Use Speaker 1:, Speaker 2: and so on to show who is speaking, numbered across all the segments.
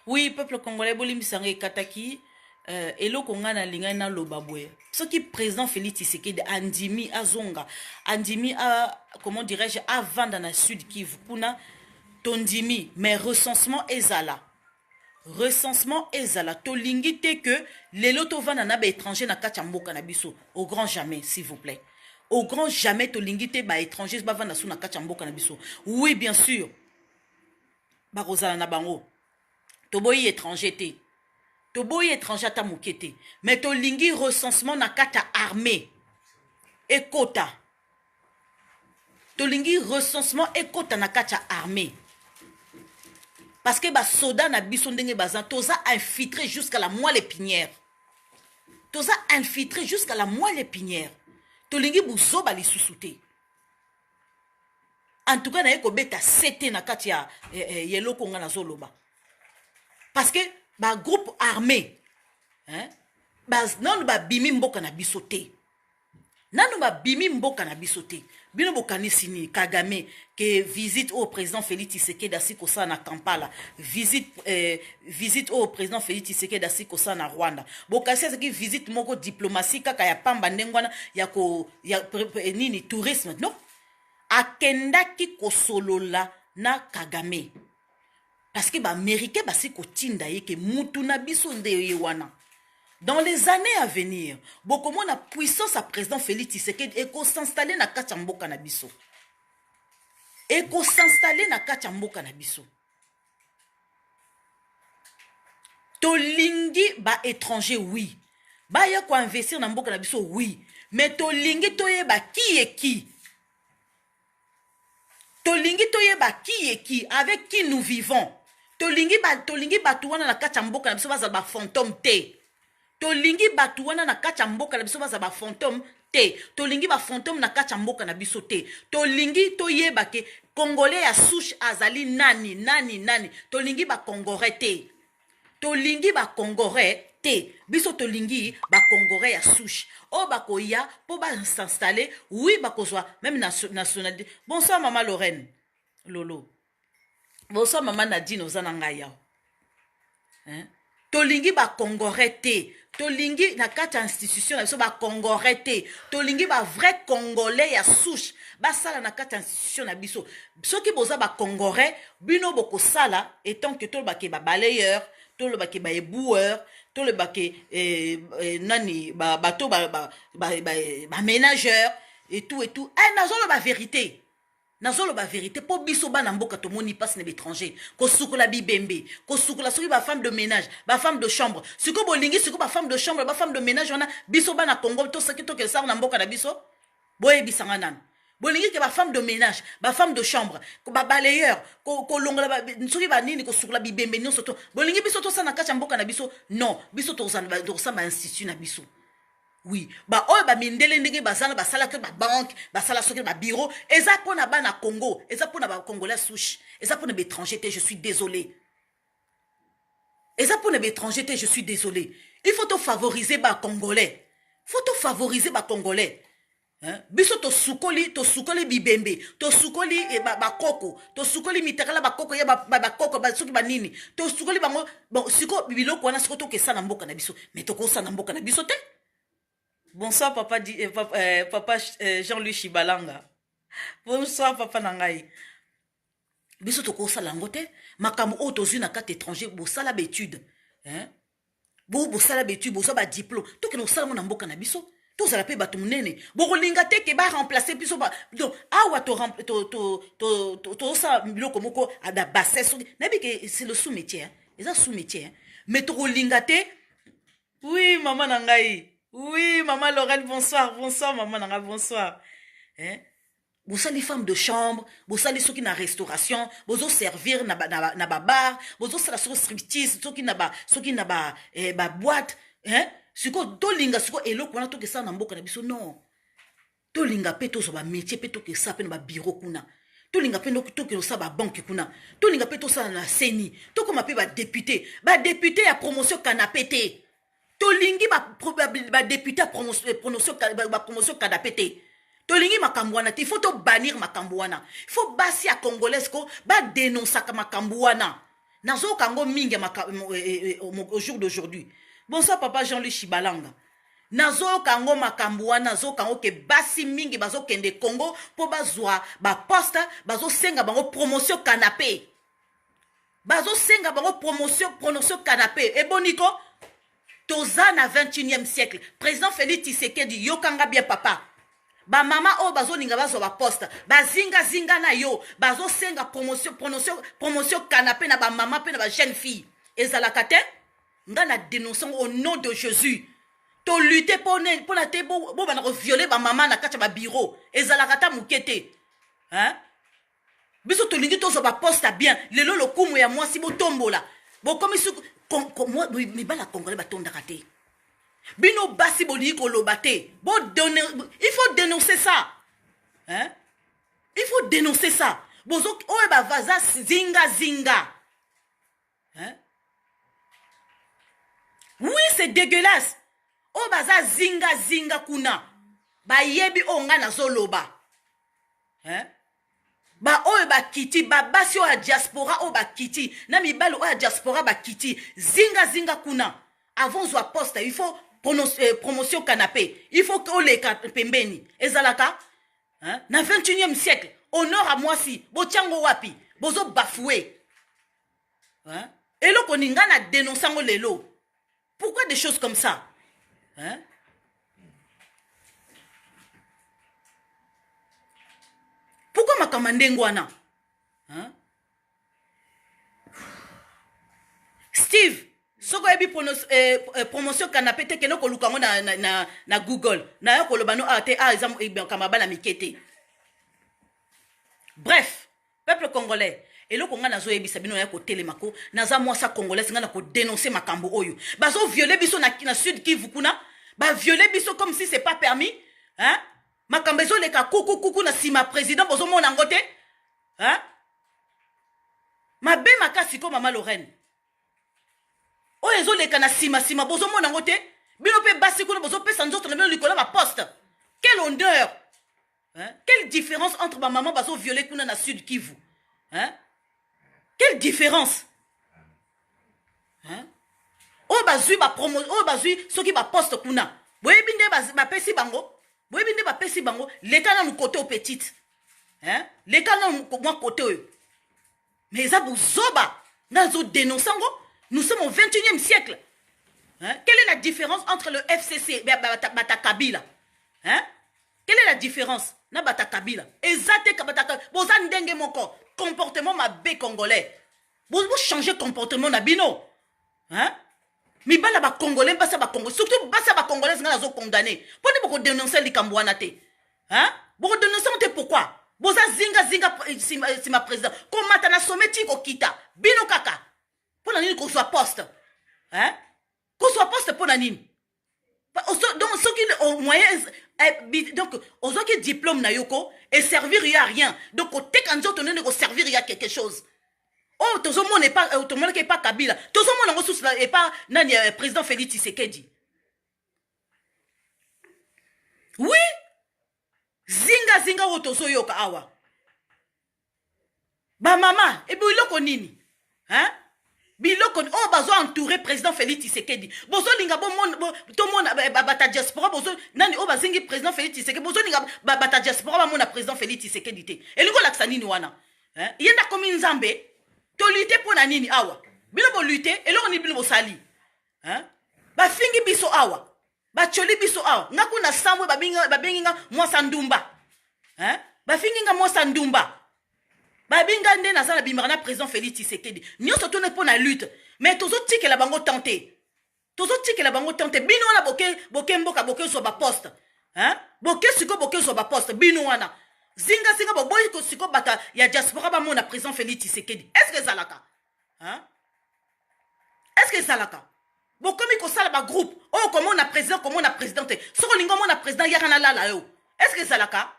Speaker 1: Oui, peuple congolais, Bolimbisanga Kataki, eloko nga na linga na lobabwe. Ce qui président Félix Tshisekedi andimi azonga, andimi a comment dirais-je a vendre na sud Kivu kuna tondimi mais recensement ezala. Recensement ezala tolingi te que lelo to vanda na ba étranger na kati ya mboka na biso au grand jamais s'il vous plaît. Au grand jamais tolingi te ba étranger ba vanda su na kati ya mboka na biso. Oui, bien sûr. Ba rozala na bango. Toboyi étranger te. Toboyi étranger ata moke te. Mais tolingi recensement na kata armée. Ekota. Tolingi recensement ekota na kata armée. Parce que ba soda na biso ndenge bazan toza infiltré jusqu'à la moelle épinière. Toza infiltré jusqu'à la moelle épinière. Tolingi buzo ba lisusu te. En tout cas na yeko beta sete na kati ya yelo konga na zoloba. Parce que ba groupe armé hein non ba bimi mboka na biso te. Nanu ba bimi mboka na biso te. Bino bokanisi ni Kagame que visite au président Félix Tshisekedi asiko sa na Kampala, visite au président Félix Tshisekedi asiko sa na Rwanda. Bokasi ce qui visite moko diplomatie kaka ya pamba ndengwana ya nini tourisme non akendaki kosolola na Kagame. Parce que ba américain basi ko tinda yeke mutu na biso nde yewana. Dans les années à venir, beaucoup de la puissance à président Félix Tshisekedi et qu'on s'installe na Kachambo Kanabiso. Et qu'on s'installe na Kachambo Kanabiso. Tolingi ba étranger oui. Ba ya ko investir na mboka na biso oui. Mais tolingi toye ba qui est qui. Tolingi toye ba qui est qui avec qui nous vivons. Tolingi ba tuwana na Kachambo Kanabiso ba fantôme te. Tolingi batuwana na kacha mboka na biso baza ba fantôme te. Tolingi ba fantôme na kacha mboka na biso te. Tolingi toyeba ke congolais ya souche azali nani. Tolingi ba congolais te. Tolingi ba congolais te. Biso tolingi ba congolais ya souche. O bakoya po ba s'installer, oui bakozwa même nationalité. Bonsoir maman Lorraine. Lolo. Bonsoir maman Nadine ozana ngaya. Hein? Tolingi ba congolais te. Tolingi na kati institution na biso ba congolais te. Tolingi ba vrai congolais ya souche. Ba sala na kati institution na biso. Soki boza ba congolais, bino boko sala étant que tolo ba ke ba balayeur, tolo ba ke ba éboueur, tolo ba ke nani ba bato ba ménageur et tout. Nazolo ba vérité. Nazolo ba vérité po biso bana mboka to moni passe na l'étranger ko sukola bibembe ko sukola soki ba femme de ménage ba femme de chambre siko bolingi siko ba femme de chambre ba femme de ménage wana biso bana Congo to saki to ke sa na mboka na biso boye bisanga nan bolingi ke ba femme de ménage ba femme de chambre ko ba balayeur ko longola ba soki ba nini ko sukola bibembe non soto bolingi biso to sa na kacha mboka na biso non biso to sa ba institut na biso. Oui, ba oyo ba mindele ndenge bazana basala ke ba banque, basala soki ba bureau, eza pona ba na Congo, eza pona ba congolais souche, eza pona ba étranger te, je suis désolé. Eza pona ba étranger te, je suis désolé. Il faut te favoriser ba congolais. Faut te favoriser ba congolais. Hein? Biso to sukoli bibembe, to sukoli ba koko, to sukoli mitakala ba koko ya ba koko ba soki ba nini, to sukoli bango bon siko biloko wana siko to ke sa na mboka na biso, mais to ko sa na mboka na biso te. Bonsoir papa, papa Jean-Louis Chibalanga. Bonsoir papa Nangai. Biso to ko sala ngote, makamu o to zuna kat étranger bo sala étude. Hein? Bo sala étude, bo so ba diplôme. To ke no sala mo na mboka na biso. To sala pe batu munene. Bo linga te ke ba remplacer biso ba. Donc awa to sa biloko moko ada basse. Nabi ke c'est le sous-métier. Hein? Eza sous-métier. Hein? Mais to linga te. Oui, maman Nangai. Oui, maman Lorraine, bonsoir. Bonsoir, maman Nanga, bonsoir. Hein? Vous savez, les femmes de chambre, vous savez, ceux qui na restauration, vous allez servir na bar, vous allez la striptease, ceux qui na boîte, hein? Si quoi, tolinga, si quoi, elo, quoi, to que ça, na mboka na biso, non. Tolinga, pe, to, so, ba métier, pe, to, que ça, pe, na bureau, kuna. Tolinga, pe, to, que ça, ba banque, kuna. Tolinga, pe, to, ça, na seni. To, comme, pe, ba député. Ba député, à promotion, canapé, Tolingi ba député promotion kadapete. Tolingi makambouana. Il faut to bannir makambouana. Il faut basi à congolais ko ba dénoncer makambouana. Nazo kango mingi au jour d'aujourd'hui. Bonsoir papa Jean-Louis Chibalanga. Nazo kango makambua nazo kango ke basi mingi bazo kende Congo po bazwa ba poste bazo senga bango promotion canapé. Bazo senga bango promotion canapé. Et boniko toza na 21e siècle. Président Félix Tshisekedi yokanga bien papa. Ba mama o bazo ninga bazo ba poste ba zinga na yo bazo senga promotion canapé na ba mama pe na ba jeune fille ezalaka te nga na dénonçant au nom de Jésus to lutter pour na te bo bana ko violer ba mama na kacha ba bureau ezalaka ta mukete hein biso to lingi to so ba poste bien lelo lokumu ya moi si bo tombola bo comme su moi mi bala congolais ba tonda kate. Bino basi boni kolobate. Il faut dénoncer ça. Hein? Il faut dénoncer ça. Bozo oe ba vaza zinga. Hein? Oui, c'est dégueulasse. O baza zinga kuna. Ba yebi onga na zoloba. Hein? Ba oe ba kiti ba basi o a diaspora o ba kiti. Na mi balo o a diaspora ba kiti. Zinga kuna. Avant zo poste, il faut promotion canapé. Il faut que les pembeni. Ezalaka, hein? Na 21e siècle, honneur à moi si. Bochango wapi, bozo bafoué. Hein? Et là, koninga na dénonçant lelo. Pourquoi des choses comme ça? Hein? Pourquoi ma commande ngwana? Hein? Steve, soko ebi promotion canapé te keno koluka ngo na Google na yo kolobano ate exam kamabala mikete. Bref, peuple congolais eloko nga nazo yebisa bino ya ko telemako naza mwasa congolais nga na ko dénoncer makambo oyo bazo violer biso na Sud Kivu kuna ba violer biso comme si c'est pas permis, hein? Makambo zo leka kuku na sima président bozo mona ngote, hein? Mabe makasi ko mama Lorraine o ezo leka na sima bozo mona ngote bino pe basi kuna bozo pe sanzoto na bino likola ma poste. Quelle honneur, hein? Quelle différence entre ma maman bazo violer kuna na Sud Kivu, hein? Quelle différence, hein? O bazui ba promo o bazui soki ba poste kuna boyebinde ba pesi bango boyebinde ba pesi bango l'état na nous côté au petite, hein? L'état na moi côté eux mais ça bozoba nazo dénonçango. Nous sommes au 21e siècle. Hein? Quelle est la différence entre le FCC et Bata Kabila? Hein? Quelle est la différence? Na Bata Kabila. Exacte Bata Kabila. Boza ndenge moko. Comportement ma bé congolais. Vous changez comportement na bino. Hein? Mi bala ba congolais, basa ba congolais. Surtout basa ba congolais nga nazo condamné. Poni boko dénoncer li kambouana te. Hein? Boko dénoncer te pourquoi? Boza zinga si ma président. Comment t'as na sommet ko kita? Bino kaka. Pour la ligne qu'on soit poste, hein? Qu'on soit poste pour la ligne. Donc ceux qui au moyen donc aux autres qui diplôme na yoko et servir y a rien. Donc au tek anzo tonne ne servir y a quelque chose. Oh tout le monde n'est pas tout le monde n'est pas Kabila. Tout le monde n'est pas nani président Félix Tshisekedi. Oui. Zinga otoso yoka awa. Ba mama et puis loko nini? Hein? Biloko oh bazo entouré président Félix Tshisekedi. Bozo linga bon tout le monde bata diaspora bozo nani oh bazingi président Félix Tshisekedi bozo linga bata diaspora ba mona président Félix Tshisekedi te. Elingo laksa nini wana? Hein? Yenda komi nzambe to lutter pour na nini awa. Bilo bo lutter eloko ni bilo bo sali. Hein? Ba fingi biso awa. Ba choli biso awa. Ngaku na samwe babinga mwasa ndumba. Hein? Ba fingi nga mwasa ndumba. Babinga nde na sala bimara na président Félix Tshisekedi. Nyo soto ne pour la lutte. Mais tozo tike la bango tenté. Tozo tike la bango tenté. Bino wana boke mboka boke so ba poste. Hein? Boke siko boke so ba poste. Bino wana. Zinga boboy ko siko bata ya diaspora ba mona président Félix Tshisekedi. Est-ce que zalaka? Hein? Est-ce que zalaka? Bokomi ko sala ba groupe. Oh comment on a présidente. Soko lingo mona président yarana la yo. Est-ce que zalaka?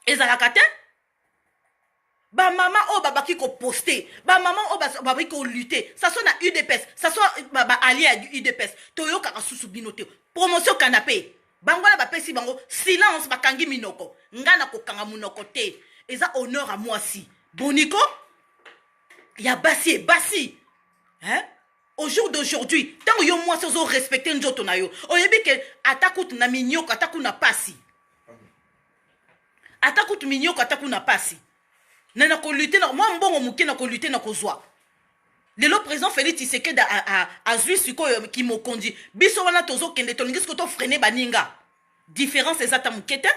Speaker 1: Ezalaka te ba maman o babaki ko poster ba maman o babaki ko lutter ça soit na UDPS ça soit ba allié à UDPS toyo kaka susu binote promotion canapé bangola ba pesi bango silence bakangi minoko ngana ko kanga munoko te eza honneur à moi si Bonico, il y a Bassi et Bassi. Hein? Au jour d'aujourd'hui, tant que moi, si vous respectez nous autres, on y que attaque na mignoko, attaque na passi. Attaque mignoko, attaque na passi. Nana ko lutter, moi, mbongo muke na ko lutter na ko zwa. Le président Félix Tshisekedi a zui siko qui m'a conduit. Biso wana tozo kende to ngis ko to freiner baninga. Différence ezata mukete.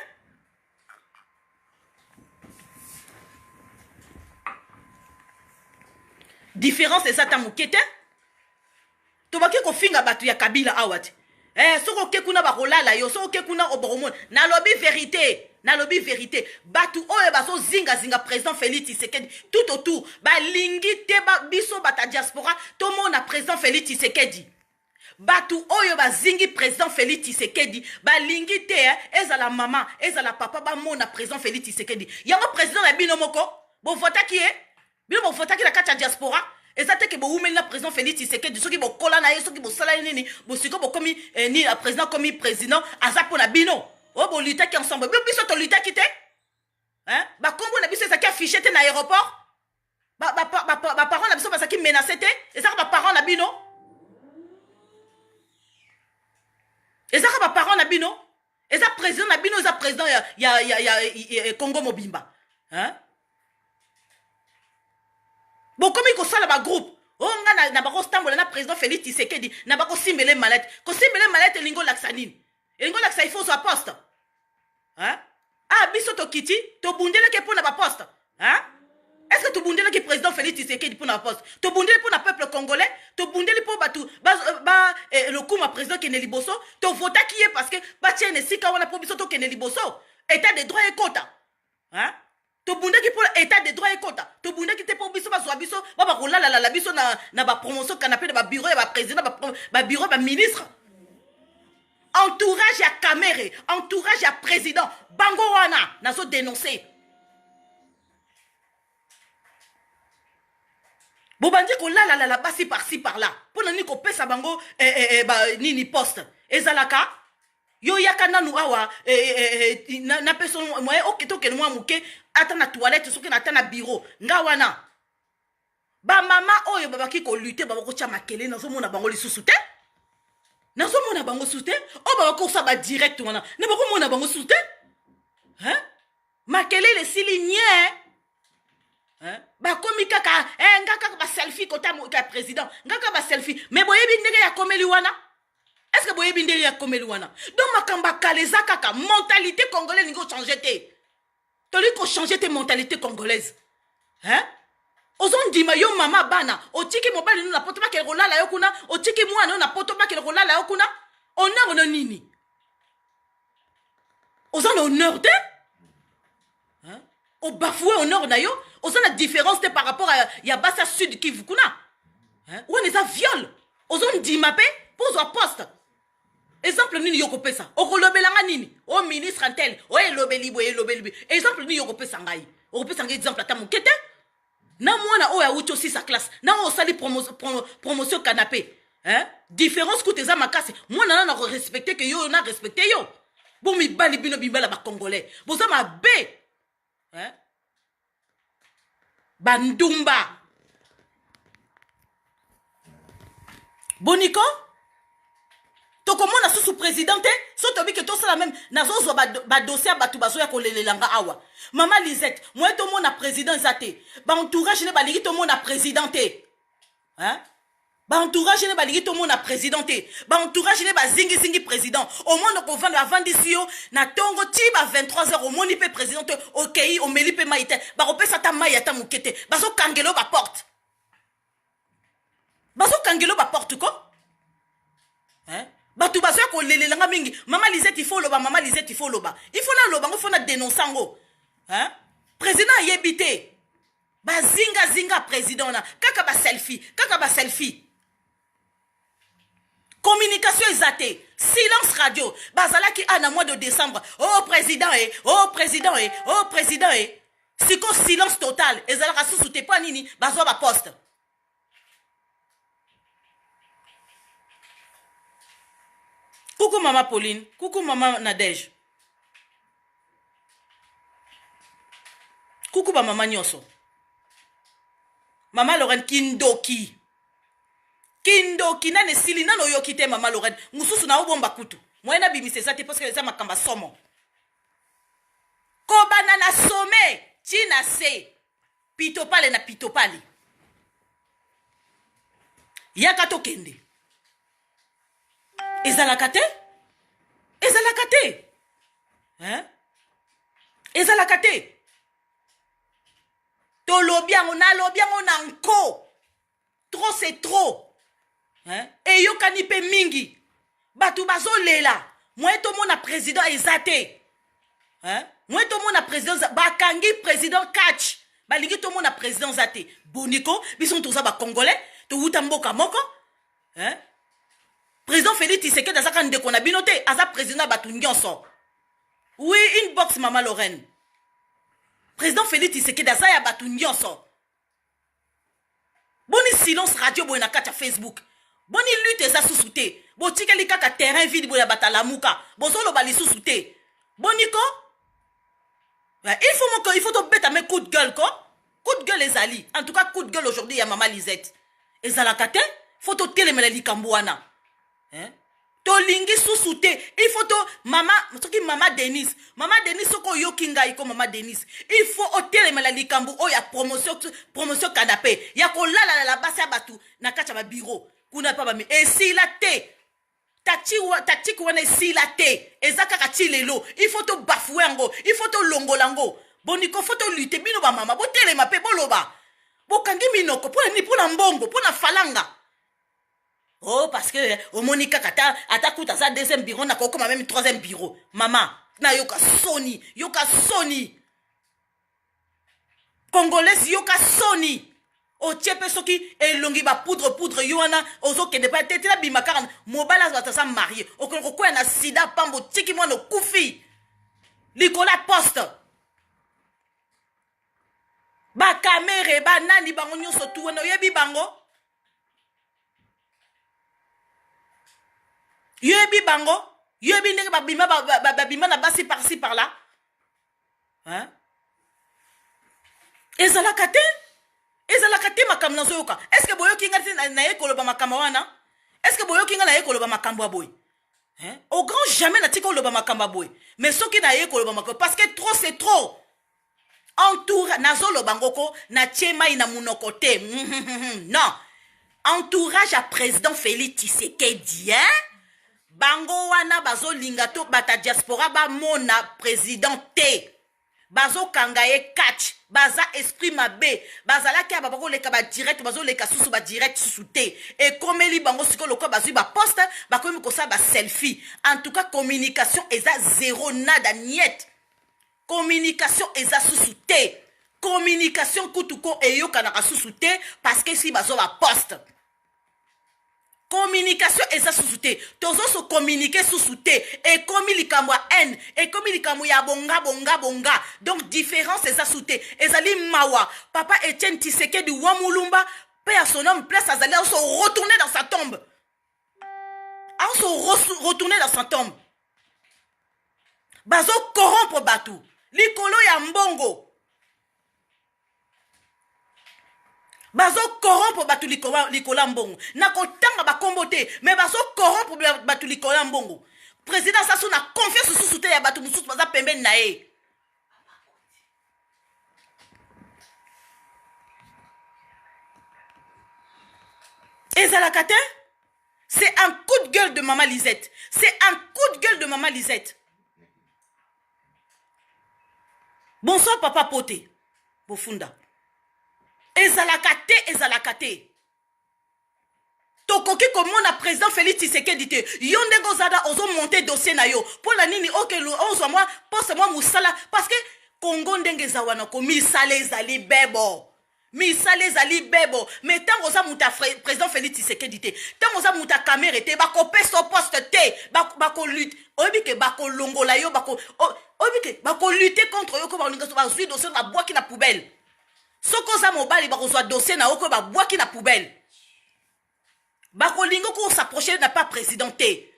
Speaker 1: Différence ezata mukete. Tobaki ko finga batu ya Kabila awati. Soko ke kuna ba kolala yo, soko ke kuna oboromon. Na lobby vérité. Na lobby vérité. Batu oyo baso zinga président Félix Tshisekedi tout autour. Ba lingi te ba biso bata diaspora, tout monde na président Félix Tshisekedi. Batu oyo ba zingi président Félix Tshisekedi. Ba lingi te ezala maman, ezala papa ba mon na président Félix Tshisekedi. Yango président na bino moko. Bo vota ki e? Bino bo vota ki na kati diaspora. Et ça te que vous mettez le président Félix Tshisekedi, ceux qui vont coller na ceux qui vont salaire ni, vous siko vont commis ni le président commis président, azapo na bino. Oh bon lutter qui ensemble. Bien biso to lutter qui te? Hein? Ba kombo na biso ça qui affiché te na aéroport. Ba parents na biso ba ça qui menacé te. Et ça ba parents na bino. Et ça ba parents na bino. Et ça président na bino, ça président ya Congo Mobimba. Hein? Bon, comme il y a un groupe, on a un président Félix Tshisekedi, on a un malette. Quand on malette, il y a laxanine. Il y a laxanine, il faut sur poste. Hein? Ah, biso to kiti, to bundele ke pour la poste. Hein? Est-ce que tu bundele ke président Félix Tshisekedi pour la poste? Tu bundele pour le peuple congolais? Tu bundele pour le coup ma président Keneli Bosso? Tu votes qui est parce que Batien et Sika on a pour biso to Keneli Bosso? État de droit et quota. Hein? To bunda ki pour l'état de droit et quota. To bunda ki te pour biso ba biso ba rola la biso na ba promotion canapé de ba bureau et ba président ba bureau ba ministre. Entourage à Kamere, entourage à président. Bango wana na so dénoncer. Bobandi ko la basi par-ci par-là. Pour nani ko pesa bango ni poste. Ezalaka yo yakana nu awa na personne moyen oketo ke moi muke ata na toilette soki na ata na bureau nga wana ba mama oyo babaki ko lutter babako tia makele na zo mona bango lisusu te na zo mona bango sute o babako sa ba direct wana na bako mona bango sute hein makele le silinye hein ba komi kaka ngaka ba selfie kota mo ka président ngaka ba selfie mais boyebi ndenge ya komeli wana. Est-ce que vous avez bien dit comme Elouana? Donc, ma kaleza kaka mentalité congolaise n'go changer te. Toli ko changer tes mentalité congolaise. Hein? Ozon di mayo mama bana. Otiki mobile nous na poto ba ke rola la yokuna. Otiki mwa no na poto ba ke rola la yokuna. Honneur no nini? Ozon honneur de? Hein? O bafoué honneur na yo. Ozon la différence te par rapport à Yabassa Sud Kivu kuna. Hein? Ou on est à viol. Ozon di mapé pour un poste. Exemple nini yoko pesa okolobelanga nini o ministre antel o elobeli exemple nini yoko pesa ngai o pesa ngai exemple ata mokete na mwana o ya ucho si sa classe na o sali promotion canapé hein différence que tes amakasi mwana na respecter que yo na respecter yo bon mi bali bino bimbala ba congolais boza ma be hein bandumba Bonico comment on a sous présidente sauf que tout ça la même nazo ba dossier batu bazo ya kolelelanga awa maman Lisette moi tout monde a président zate ba entourage ne baligi tout monde a présidenté hein ba entourage ne baligi tout monde a présidenté ba entourage ne ba zingi président au monde ko vendre avant d'ici na tongo ti ba 23h au monde peut présidente OK o meli pe maïté ba repesa ta maïta mukete bazo kangelo ba porte ko hein batu baso ko lelelanga mingi maman Lisette il faut loba maman Lisette il faut loba il faut na loba il faut na dénoncer ngo hein président yebité ba zinga président na kaka ba selfie communication exatée silence radio bazala ki ana mois de décembre oh président siko silence total ezala sous te pas nini bazo ba poste. Coucou maman Pauline, coucou maman Nadège. Coucou ba maman Nyoso. Mama Lorraine kindoki. Kindoki nane sili nano yoki te Mama Lorraine. Mususu na ubomba kutu. Mwena bimise sate parce que les ama kamba somo. Kobana na some. China se. Pitopale na pitopale. Yaka to kende. Ezalaka te? Ezalaka te? Hein? Ezalaka te? To lobiango na lobiango na nko. Trop c'est trop. Hein? Et yo kanipe mingi. Batu bazo lela. Moi to mona président ezate. Hein? Moi to mona président bakangi président catch. Balingi to mona président zate. Boniko, bison toza ba congolais, to wuta mboka moko. Hein? Président Félix Tshisekedi azaka ndeko na binote, aza président batu nyonso. Oui, inbox Mama Lorraine. Président Félix Tshisekedi aza ya batu nyonso. Boni silence radio boy na kata Facebook. Boni lutte eza susute. Bo tikeli kaka terrain vide boy ya batala muka. Bozolo bali susute. Boniko? Il faut te bête mes coup de gueule quoi. Coup de gueule les ali. En tout cas coup de gueule aujourd'hui ya Maman Lisette. Et zalakate, faut te telemela likambouana. Hein? To lingi susute. Il faut to Maman Denise. Maman Denise soko yokinga iko Maman Denise. Il faut o telemela likambu o ya promotion canapé. Ya ko la basi ya batu na kacha ba bureau. Kuna pa ba mi. Et si la te Tati kwane si la te. Ezaka kati lelo. Il faut te bafouer ngo. Il faut te longolango. Boniko faut te lutter. Bino ba mama. Bo telema pe boloba. Bo kangi minoko. Pona ni pona mbongo. Pona falanga. Oh parce que o Monica kata atakuta sa deuxième bureau na koko même troisième bureau. Maman na yoka Sony. Yoka Sony. Congolaise yoka Sony. O tiepe soki elongi ba poudre yoana ozo kende pa tete la bimakara mobala batasa marié o ko na sida pambo tiki mo no kufi likola poste ba kamere ba nani bango nyonso tu no yebi bango yebi ndenge ba bima na basi par-ci par là hein ezalaka te ezalaka te makambo na zoyoka. Est-ce que boyoki ngati na yekoloba makambo wana? Est-ce que boyoki ngati na yekoloba makambo aboy? Hein? Au grand jamais na tika oloba makambo aboy. Mais soki na yekoloba makambo parce que trop c'est trop. Entourage nazoloba ngoko na tchema ina munoko te. Non. Entourage à président Félix Tshisekedi, hein? Bango wana bazo lingato bata diaspora ba mona président te. Bazo kangaye catch. Baza esprit mabe. Bazala kia babako leka ba direct. Bazo leka susu ba direct susute. Et comme li bango siko loko bazo ba poste. Bako mi kosa ba selfie. En tout cas, communication eza zéro nada niet. Communication eza susute. Communication kutuko eyo kanaka susute. Parce que si bazo ba poste. Communication eza susute. Tozo so communiquer susute. Et comme il kamwa haine. Et comme il kamwa ya bonga. Donc différence eza susute. Ezali mawa. Papa Etienne Tshisekedi Wamulumba. Père son homme place azali à se retourner dans sa tombe. À se retourner dans sa tombe. Bazo corrompre batu. Likolo ya mbongo. Bazo corrompre batu likola mbongo. Nako tanga ba kombote. Mais bazo corrompre batu likola mbongo. Président Sassou na confiance sous soutien ya batu mususu baza pembe nae. Ezalakate, c'est un coup de gueule de Maman Lisette. C'est un coup de gueule de Maman Lisette. Bonsoir Papa Poté. Bofunda. Ezalakate. Tokoki comme mon président Félix Tshisekedi te. Yonde gozada ozo monter dossier na yo. Pour la nini okelo ozo moi poste moi musala parce que Congo ndenge zawana ko misale zali bebo. Misale zali bebo. Mais tant oza muta président Félix Tshisekedi te. Tant oza muta caméra te bako peso poste te. Bako lutte. Obi ke bako longola yo bako obi ke bako lutter contre yo ko ba linga so ba sui dossier na boaki na poubelle. Soko za mobali bako so dossier na oko ba boaki na poubelle. Bako lingo ko s'approcher n'a pas présidenté.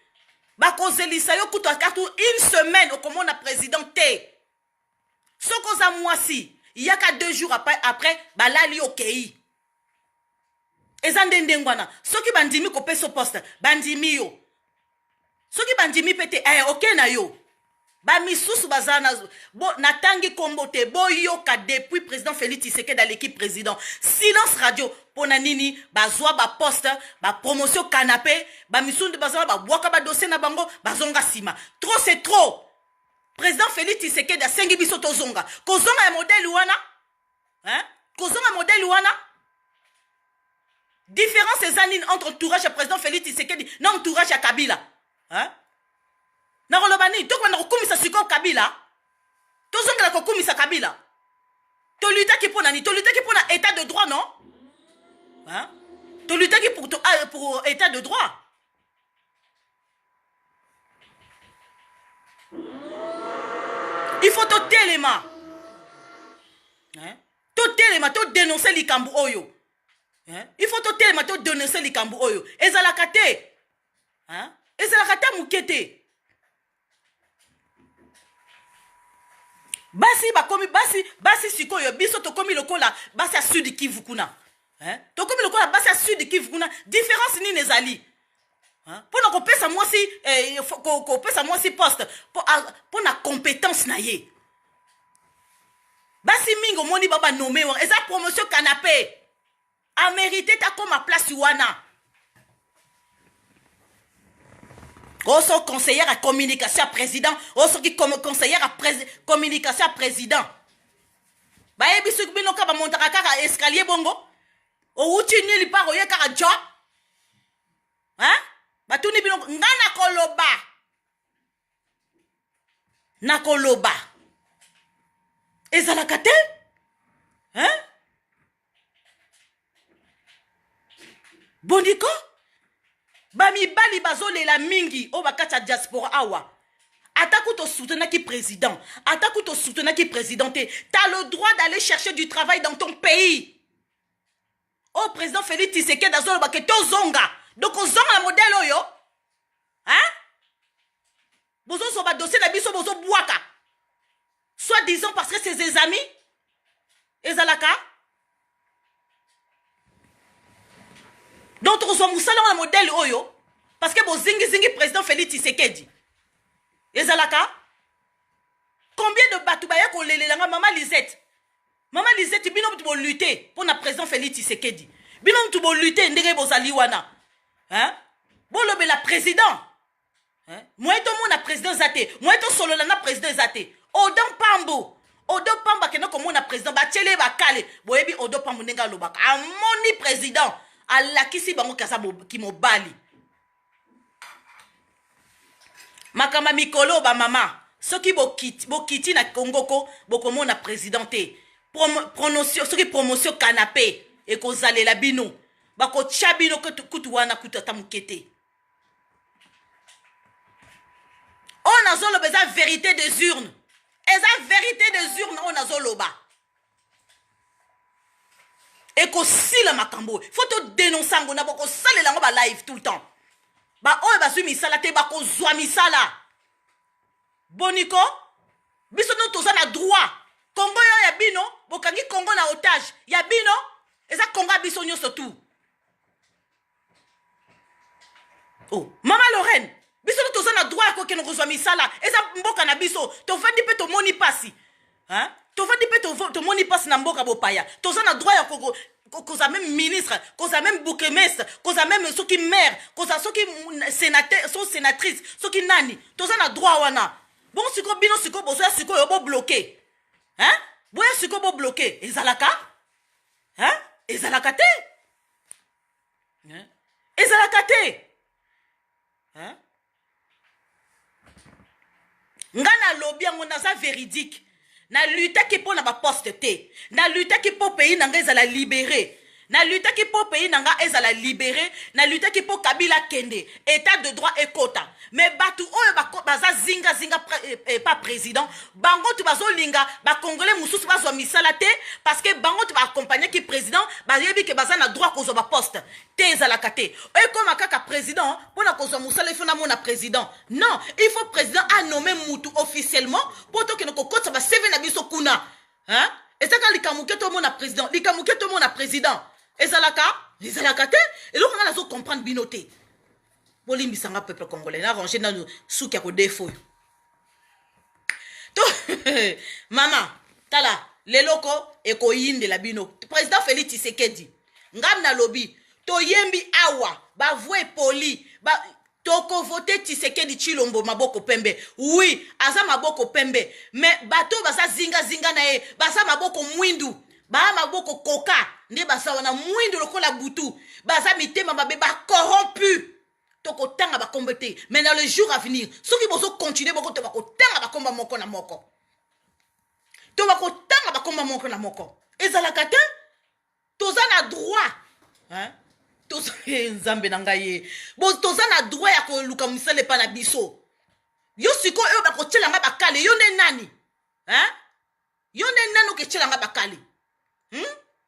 Speaker 1: Bako zelisa yo kuto akatu une semaine au comment na présidenté. Soko za mwasi, il y a qu'à 2 jours après balali okei. eza ndengwana soki bandimi kopesa poste bandimi yo soki bandimi pete ok na yo bamisusu bazana natangi kombo te boyoka depuis président Félix Tshisekedi dans l'équipe président silence radio pona nini bazwa ba poste ba promotion canapé bamisusu bazana ba bwaka ba dossier na bango bazonga sima trop c'est trop président Félix Tshisekedi asengi biso tozonga kozonga ya modèle wana kozonga modèle wana différence ezanini entre entourage ya président Félix Tshisekedi na entourage ya Kabila nakoloba nini tokobanda kokumisa sikoyo Kabila tozongela kokumisa Kabila tolutaki mpo nani tolutaki mpo na état de droit non tolutaki pour état de droit il faut totelema todénoncer likambo oyo il faut totelema todénoncer likambo oyo ezalaka te ezalaka te moke te basi sikoyo biso tokomi lokola basi ya sud Kivu kuna tokomi lokola basi ya sud Kivu kuna différence nini ezali mpona kopesa mwasi poste mpona compétence na ye basi mingi omoni babanome wana eza promotion canapé amérité takoma place wana oso conseillère à communication à président oso ki conseillère à communication à président bayebi soki bino ka bamontaka kaka escalier bongo outi nili par oye kaka job batuni bino nga nakoloba ezalaka te bondiko bamibali bazolela mingi o bakati ya diaspora awa ataku tosoutenaki président ataku tosoutenaki président te t'as le droit d'aller chercher du travail dans ton pays o président Félix Tshisekedi azoloba ke tozonga donc ozonga na modèle oyo bozosoba dossier na biso bozobwaka soit disant parce que c'est ses amis ezalaka donc tozwa mosala na modèle oyo parce que bozingizingi président Félix Tshisekedi ezalaka combien de bato baya kolelelanga mama Lisette bino mutu bolute pour na président Félix Tshisekedi bino mutu bolute ndenge bozali wana bolobela président moi to mona président zate moi to solola na président zate odo pamba kena komona président batiele bakale boyebi odo pamba ndenga lobaka amoni président alakisi bango kasa kimobali makamba mikolo ba mama soki bokiti na kongoko bokomona président te soki promotion canapé ekozalela bino bakotia bino kutu wana kutata mokete on azoloba eza vérité des urnes on azoloba ekosila makambo faut to dénoncer ngo na bokosalela ngo ba live tout le temps ba oyo bazwi misala te bakozwa misala boniko biso no toza na droit Congo yo ya bino bokangi Congo na otage ya bino eza Congo biso nyonso tout mama Lorraine biso no toza na droit ko keno kozwa misala eza mboka na biso tovandi pe tomoni pasi tovandi pe tomoni pasi na mboka bopaya toza na droit ya koza même ministre koza même bourgmestre koza même soki maire koza soki sénateur so sénatrice soki nani toza na droit wana bon siko bino siko bozoya siko yo bo bloquer boya siko bo bloquer ezalaka ezalaka te ezalaka te nga na lobi yango naza véridique na lutaki mpo na baposte te na lutaki mpo pays na nga ezala libéré na lutaki mpo pays na nga ezala libéré na lutaki mpo Kabila kende état de droit ekota mais batu oyo baza zinga pas président bango tu bazolinga bakongole mususu bazwa misala te parce que bango tu baaccompagner ki président bayebi ke baza na droit kozwa baposte te ezalaka te ekoma kaka président mpona kozwa mosala ifo namona président non il faut président anome mutu officiellement po tokende kokotisa baseve na biso kuna ezaka likamuke tomona président ezalaka ezalaka te eloko nga nazo comprendre bino te bolimbisanga peuple congolais na ranger nanu suki ya kodefo to mama tala leloko ekoyindela bino président Félix Tshisekedi ngam na lobi toyembi awa bavue poli toko vote Tshisekedi Chilombo maboko pembe oui aza maboko pembe mais bato basa zinga na ye basa maboko mwindu ba maboko koka nde basa wana mwindu lokola butu basa mitema mabe ba corrompu toko tanga ba kombete mais dans le jour à venir ceux qui vont continuer boko to ba ko tanga ba komba moko na moko to ba ko tanga ba komba moko na moko ezalaka te toza na droit hein toza nzambe na ngai bo toza na droit ya ko luka misale pa na biso yo siko yo ba ko tshela nga bakale yo ne nani hein yo ne nani ke tshela nga bakale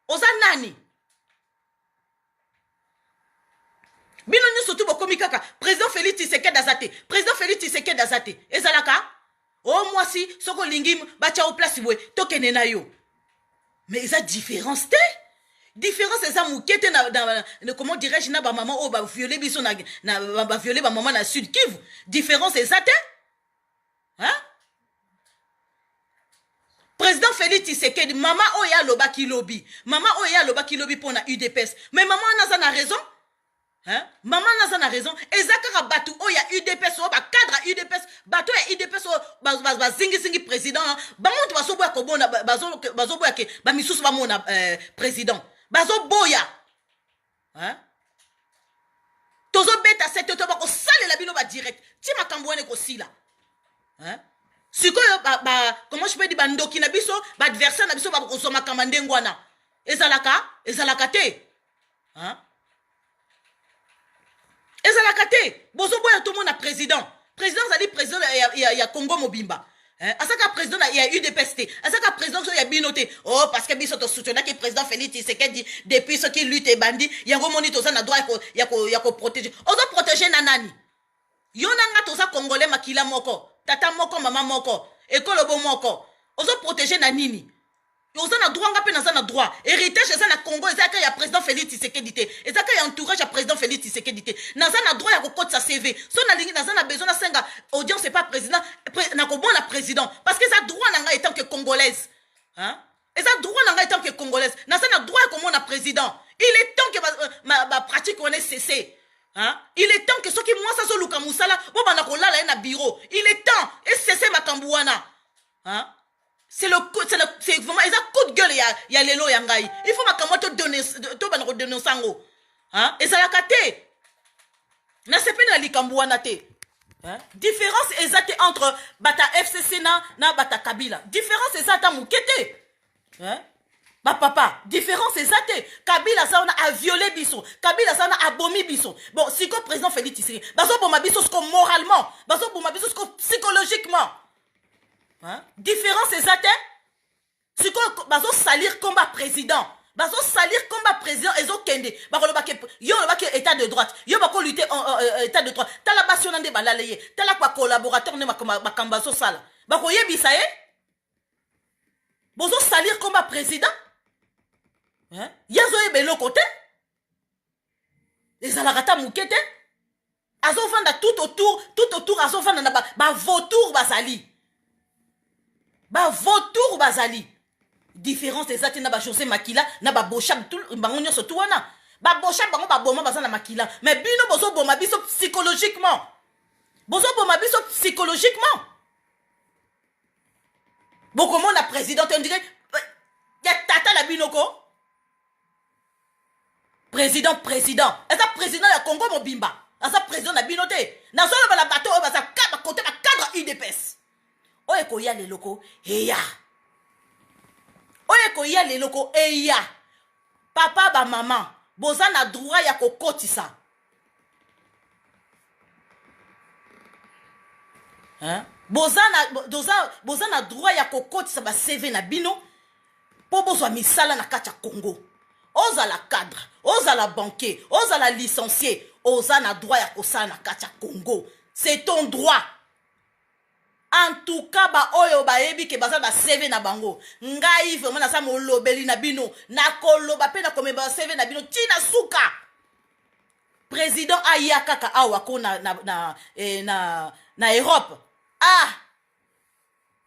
Speaker 1: oza nani bino nyonso tu bokomi kaka président Félix Tshisekedi azate président Félix Tshisekedi azate ezalaka o mwasi soko lingi bacha au place boye tokene na yo mais eza différence te différence eza mukete na comment dirais-je na ba maman o ba violer biso na ba violer ba maman na Sud Kivu différence eza te hein président Félix Tshisekedi maman oya lobaki lobi maman oya lobaki lobi pour na UDPS mais maman naza na raison hein maman naza na raison ezaka batu oya UDPS o ba cadre UDPS batu ya UDPS ba zingi président bango to baso boya ko bona bazo boya ke ba misusu ba mona président bazo boya hein tozo beta cette to ba ko salela bino ba direct ti makambo wane ko sila hein sikoyo comment je peux dire bandoki na biso ba adversaire na biso ba ko soma kamande ngwana ezalaka te hein ezalaka te bozo boya tout monde na président zali président ya Congo mobimba hein asaka président ya UDPS te asaka président ya binote oh parce que biso to soutenir que président Félix Tshisekedi depuis ce qui lutte bandi yango moni to za na droit ya ko protéger ozo protéger na nani yo nanga to za congolais makila moko tata moko mama moko ekolobo moko ozo protéger na nini oza na droit nga pe naza na droit héritage eza na Congo ezaka ya président Félix Tshisekedi te ezaka ya entourage ya président Félix Tshisekedi te naza na droit ya kokotisa CV so na lingi naza na besoin na senga audience pas président na ko bona président parce que ça droit na nga étant que congolaise hein et ça droit na nga étant que congolaise naza na droit comme on a président il est temps que ma pratique on est cessé hein il est temps que ceux qui moi ça so luka musala bo bana ko lala na bureau il est temps et cesser makambuana hein c'est vraiment ils ont coup de gueule ya lelo ya ngai il faut makambo to donner to bana ko dénoncer ngo hein et ça la kate na sepe na likambu wana te hein différence exacte entre bata FCC na bata Kabila différence exacte mukete hein ba papa différence exacte Kabila ça on a violé biso Kabila ça on a abomi biso bon si ko président Félix Tshisekedi baso boma biso sko moralement baso boma biso sko psychologiquement hein différence exacte si ko baso salir combat président baso salir combat président ezo kende bakolo bake yo lo bake état de droite yo bako lutter état de droite tala basio nande balaleye tala kwa collaborateur ne makamba so sala bako yebisa ye bozo salir combat président hein yazo ebelo côté ezalaka ta mukete azo vanda tout autour azo vanda na ba vautour basali ba vautour bazali différence exacte na ba José Makila na ba Bochab tout bango nyonso tout wana ba Bochab bango ba boma bazana Makila mais bino bozo boma biso psychologiquement boko mona président on dirait ya tata la binoko président eza président ya Congo mobimba eza président na binote na solo ba la bateau baza kaba côté ba cadre UDPS oye ko ya leloko eya oye ko ya leloko eya papa ba maman boza na droit ya kokotisa hein boza na droit ya kokotisa ba CV na bino po bozwa misala na kati ya Congo ozala cadre ozala banquier ozala licencié oza na droit ya kosala na kati ya Congo c'est ton droit En tout cas, ba oyo ba yebi ke baza ba CV na bango. Ngai vraiment na sa mo lobeli na bino. Na koloba pe na komeba CV na bino. Tina suka. Président aya kaka awa ko na Europe. Ah.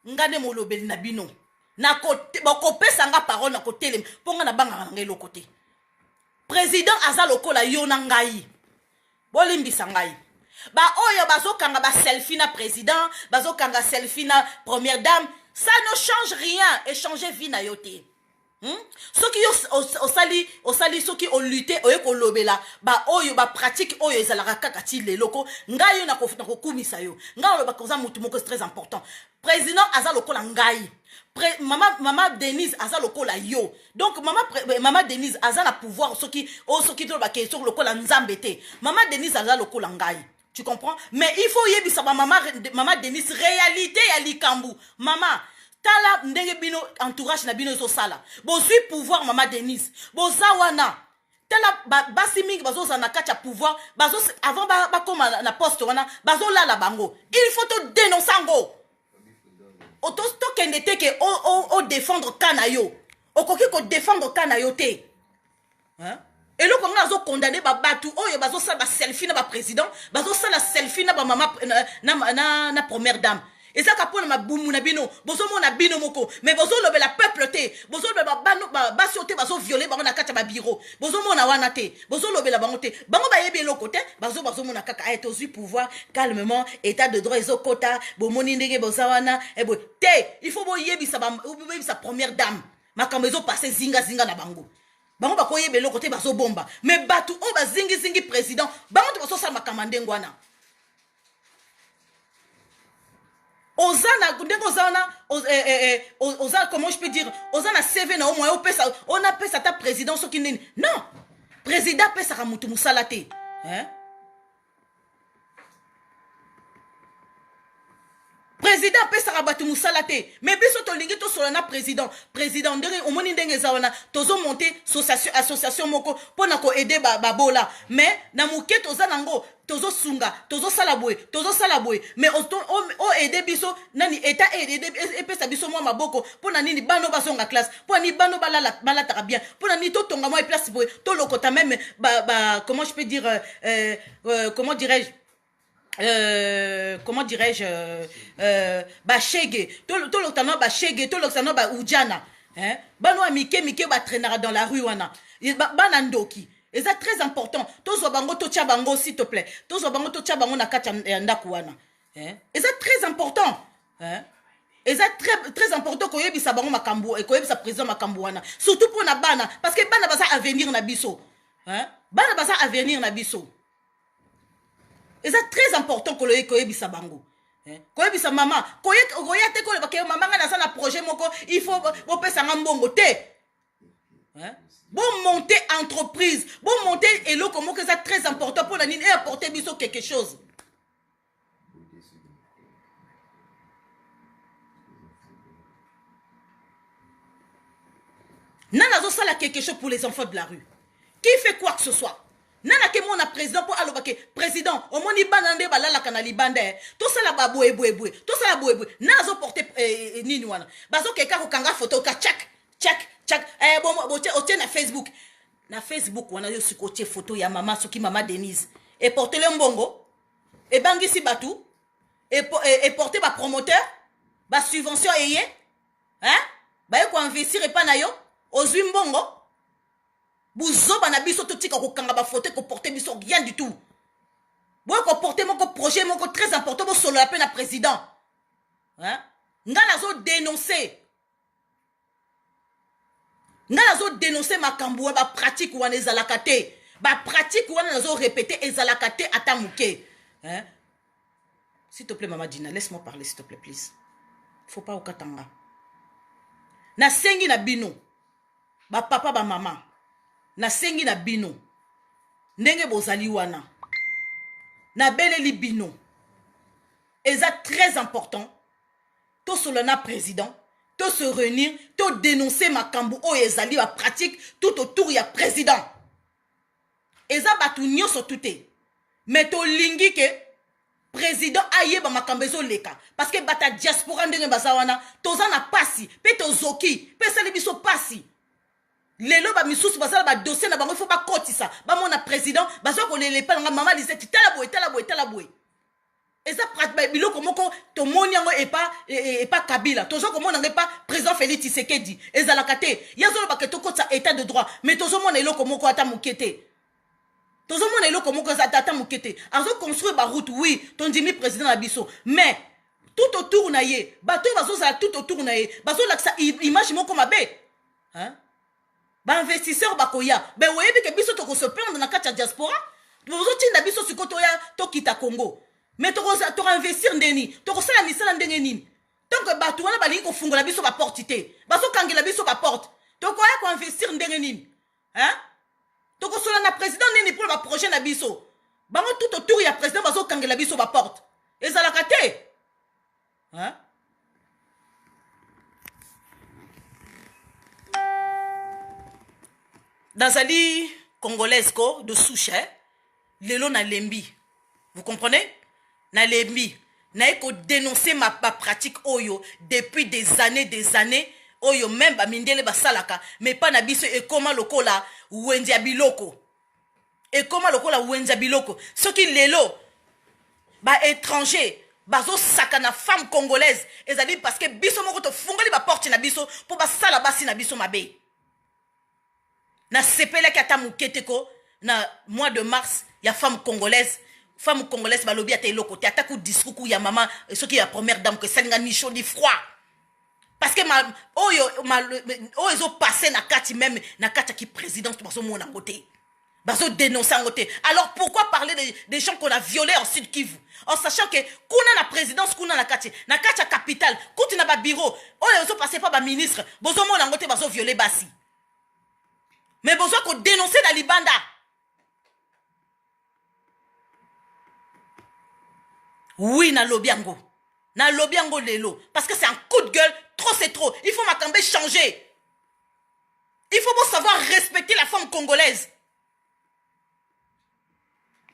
Speaker 1: Ngane mo lobeli na bino. Na kote bokopesa nga parole na kotelem. Ponga na banga ngai lokote. Président aza lokola yo na ngai. Bolimbisa ngai. Ba oyo bazokanga ba selfie na président, bazokanga selfie na première dame, ça ne change rien. Échanger vie na yote. Soki osali soki o lutter oyo ko lobela, ba oyo ba pratique oyo ezalaka kaka ti leloko, ngai na ko kumisa yo. Ngai lo ba koza mutu moko très important. Président aza lokola ngai. Maman Denise aza lokola yo. Donc maman Denise aza na pouvoir soki to ba ke sur lokola nzambete. Maman Denise aza lokola ngai. Tu comprends? Mais il faut yebisa maman Denise réalité ya likambu. Maman, tala ndenge bino entourage na bino zo sala. Bo suis pouvoir maman Denise. Bo zawana. Tala basi mingi bazo za na kacha pouvoir, bazo avant ba koma na poste wana, bazo la bango. Il faut te dénoncer ngo. Oto kende te ke o défendre kanayo. Okoki ko défendre kanayo te. Hein? Et là, quand on a condamné Batou, oh, il y a ça, selfie na président, bazo ça la selfie na maman na première dame. Et ça kapon ma boumou na bino, bozo mo na bino moko, mais bozo lobe la peuple te, bozo lobe baso te, bazo violer bango na kata ba bureau, bozo mo na wana te, bozo lobe la bango te, bango ba yebe lo côté, bazo mo na kaka ay tozu pouvoir calmement, état de droit ezo kota, bo moni ndenge boza wana, et bo te, il faut bo yebi sa première dame, makambo ezo passer zinga na bango. Bango ba koyebe lo côté bazo bomba, mais batu o ba zingi président, bango to baso sa makamande ngwana. Ozana, comment je peux dire, Ozana CV na au moins on appelle ça ta présidence qui n'est non, président peut ça ramutu musalate, hein? Président peut ça rabatu musalate, mais biso to lingi to solana président ndenge au moni ndenge zawana tozo monter association moko pona ko aider babola, mais na muket ozana ngo tozo sunga tozo salabwe mais o aider biso nani état aider epesa biso mwa maboko pona nini bano basonga classe pona ni bano balata bien pona ni to tonga mwa place boy to lokota même comment je peux dire comment dirais-je bachege to l'octano bachege to l'octano ba ujana, hein, bano amike ba traînera dans la rue wana bana ndoki. Et c'est très important. Tozo bango to tia bango s'il te plaît. Tozo bango to tia bango na kata ndaku wana, hein. Et c'est très important, hein. Et c'est très important ko yebisa bango makambo et ko yebisa président makambo wana. Surtout pour na bana parce que bana basa avenir na biso, hein. Bana basa avenir na biso. Et c'est très important que le koyebisa bango. Koyebisa maman, koyate ko le maman na sa na projet moko, il faut bo pesa ngambongo te. Hein? Bon monter entreprise, bon monter et lo comment que c'est très important pour la nine et apporter biso quelque chose. Nana zo sala quelque chose pour les enfants de la rue. Qui fait quoi que ce soit? Nana ke mon président pour alobake président au moni banande balala kana libande to sala baboué to sala boué nana zo porter nini wana bazo keka ko kanga photo ka check bon o na Facebook wana yo sikotie photo ya mama soki mama Denise et porter le mbongo et bangisi batu et porter ba promoteur ba subvention eye, hein, ba ko investir et pas na yo ozwi mbongo. Bouzoba na biso to tika ko kanga ba photo ko porter biso rien du tout. Bo ko porter moko projet moko très important bo solo la peine à président. Hein? Ngana zo dénoncer. Ngana zo dénoncer makambo ba pratique wana ezalakate. Ba pratique wana zo répéter ezalakate atamuke. Hein? S'il te plaît maman Dina, laisse-moi parler s'il te plaît please. Faut pas okatanga. Na sengi na bino. Ba papa ba maman. Na sengi na bino ndenge bozali wana na beleli bino eza très important to solana président to se réunir to dénoncer makambo o ezali ba pratique tout autour ya président eza batu nyonso tuté mais to lingi ke président ayeba makambo ezoleka parce que bata diaspora ndenge baza wana toza na pasi mpe tozoki mpe esali biso pasi lelo bamisusu bazala badossier na bango ifo bakotisa bamona président bazwa kolela epai nanga mama liseti tala boye eza biloko moko tomoni yango epa kabila tozwa komona yango epa président Félix Tshisekedi ezalaka te yazolobaka tokotisa état de droit mais tozomona eloko moko ata moke te tozomona eloko moko ata moke te azoconstruire baroute oui tondimi président na biso mais tout autour na ye bato oyo bazozala tout autour na ye bazolakisa image moko mabe bainvestisseur bakoya be oyebi ke biso tokosoprendre na kati ya diaspora tozotinda biso siko toya tokita Congo mais tokoinvestir ndeni tokosala misala ndenge nini donc bato wana balingi kofungola biso baporte te bazokangela biso baporte tokoya koinvestir ndenge nini tokosola na président nini pour baprojet na biso bango tout autour ya président bazokangela biso baporte ezalaka te nazali congolaise ko de souche lelo na lembi vous comprenez na lembi naye ko dénoncer ma pratique oyo depuis des années oyo même bamindele basalaka mais pas na biso ekoma lokola wendia biloko soki lelo ba étranger bazo saka na femme congolaise ezali parce que biso moko to fungali ba porte na biso pour basala basi na biso mabe na sepelaki ata mokete ko na mois de mars ya femme congolaise balobi ata eloko te ata ku discours ku ya mama soki ya première dame que salinga ni chaud ni froid parce que oyo ezo passé na kati même na kati ki présidence bazo mona côté bazo dénoncer en côté. Alors pourquoi parler des gens qu'on a violés en Sud Kivu en sachant que kuna na présidence kuna na kati capitale kuti na ba bureau oyo ezo passer pas ba ministre bazo mona côté bazo violer basi mais besoin qu'on dénonce la libanda. Oui, na lobiango lelo. Parce que c'est un coup de gueule, trop c'est trop. Il faut m'attendre changer. Il faut bon savoir respecter la femme congolaise.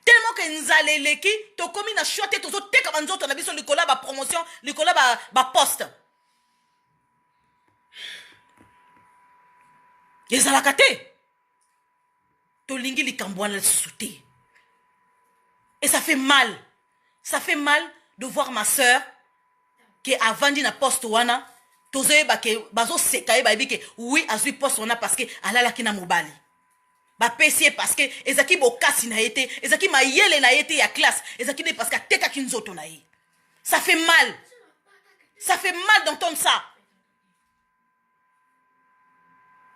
Speaker 1: Tellement que nous allons les qui, to komi na chouate tozo te kabanzo ton abiso likola ba promotion, likola ba poste. Yezalakate. Tolingi likambwana le souté. Et ça fait mal. Ça fait mal de voir ma soeur qui a vendu na poste wana. Tozoe ba ke bazo sekaye ba ke oui azui poste wana parce que alala kina mobali. Ba pesier parce que ezaki bokasi na été, ezaki mayele na été ya classe, ezaki ne parce que teka kinzoto na ye. Ça fait mal. Ça fait mal d'entendre ça.